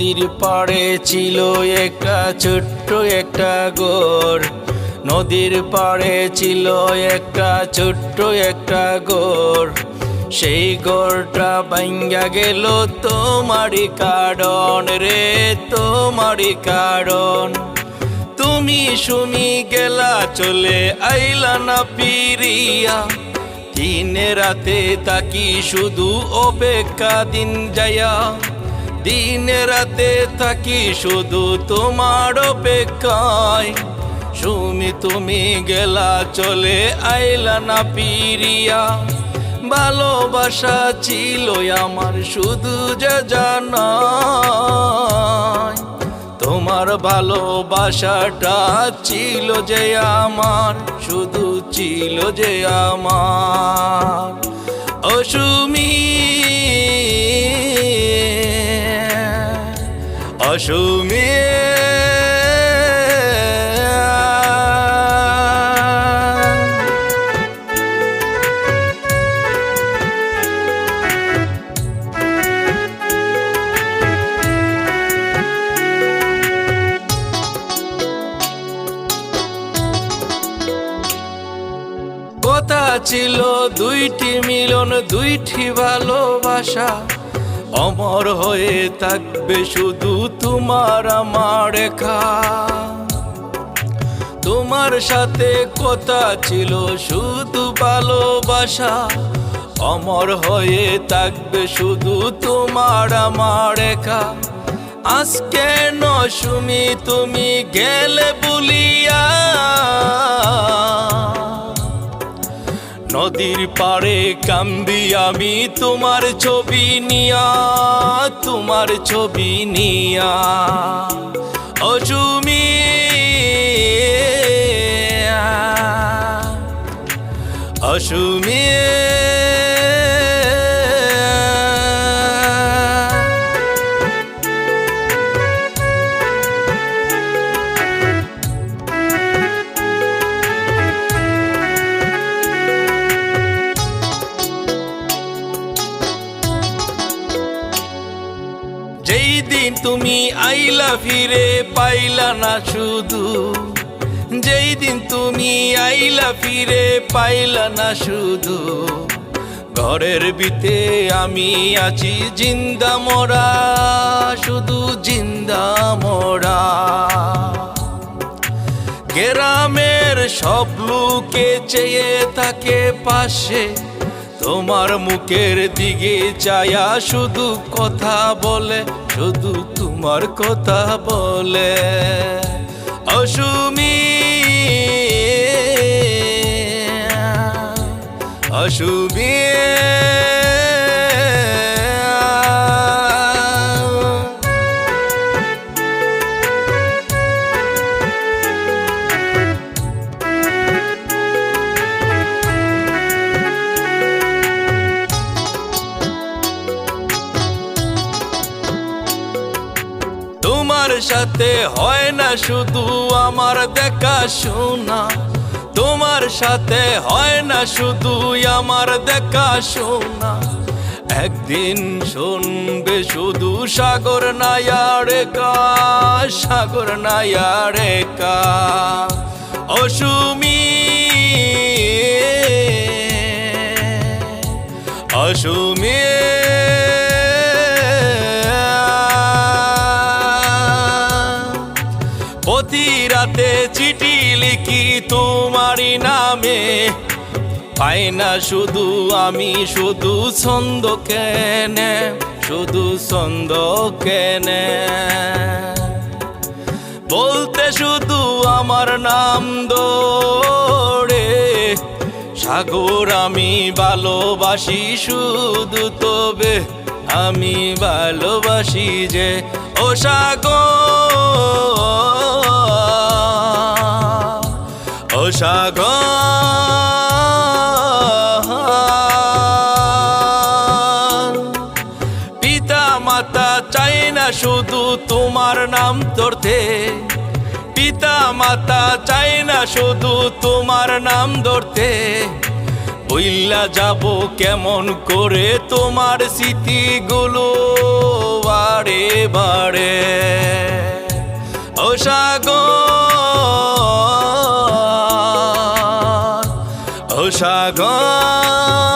নদীর পাড়ে ছিল একটা ছোট্ট একটা ঘর। নদীর পাড়ে ছিল একটা ছোট্ট একটা ঘর। সেই ঘরটা ভাঙ্গা গেল তোমারই কারণ রে, তোমারই কারণ। তুমি সুমি গেলা চলে আইলা না ফিরিয়া, দিনে রাতে তাকি শুধু অপেক্ষা দিন যায়া। দিনে রাতে থাকি শুধু তোমার অপেক্ষায়। সুমি তুমি গেলা চলে আইলা না ফিরিয়া। ভালোবাসা ছিল আমার শুধু যে জানাই, তোমার ভালোবাসাটা ছিল যে আমার, শুধু ছিল যে আমার। ও সুমি, ও সুমি, কথা ছিল দুইটি মিলন, দুইটি ভালোবাসা, অমর হয়ে থাকবে শুধু তোমার আমার রেখা। তোমার সাথে কথা ছিল শুধু ভালোবাসা, অমর হয়ে থাকবে শুধু তোমার আমার রেখা। আজকে সুমি তুমি গেলে বলিয়া, নদীর পাড়ে কান্দি আমি তোমার ছবি নিয়া, তোমার ছবি নিয়া। ও সুমি, ও সুমি, যেই দিন তুমি আইলা ফিরে পাইলা না শুধু, যেই দিন তুমি আইলা ফিরে পাইলা না শুধু, ঘরের ভিতে আমি আছি জিন্দা মরা, শুধু জিন্দা মরা। গ্রামের সব লোকে চেয়ে থাকে পাশে, তোমার মুখের দিকে চায়া শুধু কথা বলে, শুধু তোমার কথা বলে। ও সুমি, ও সুমি, তোমার সাথে হয় না শুধু আমার দেখা শোনা, তোমার সাথে হয় না শুধু আমার দেখা শোনা। একদিন শুনবে শুধু সাগর নায়ারে কা, সাগর নায়ারে কা। ও সুমি, ও সুমি, প্রতি রাতে চিঠি লিখি তোমারই নামে, পাই না শুধু আমি শুধু ছন্দ কেনে, শুধু ছন্দ কেনে। বলতে শুধু আমার নাম দৌড়ে, সাগর আমি ভালোবাসি শুধু তবে, আমি ভালোবাসি যে। ও সাগর, ও সাগর। পিতা মাতা চাই না শুধু তোমার নাম ধরতে, পিতা মাতা চাই না শুধু তোমার নাম ধরতে। ভুইল্লা যাব কেমন করে তোমার স্মৃতিগুলো, বারে বারে। ও সাগর, ও সাগর,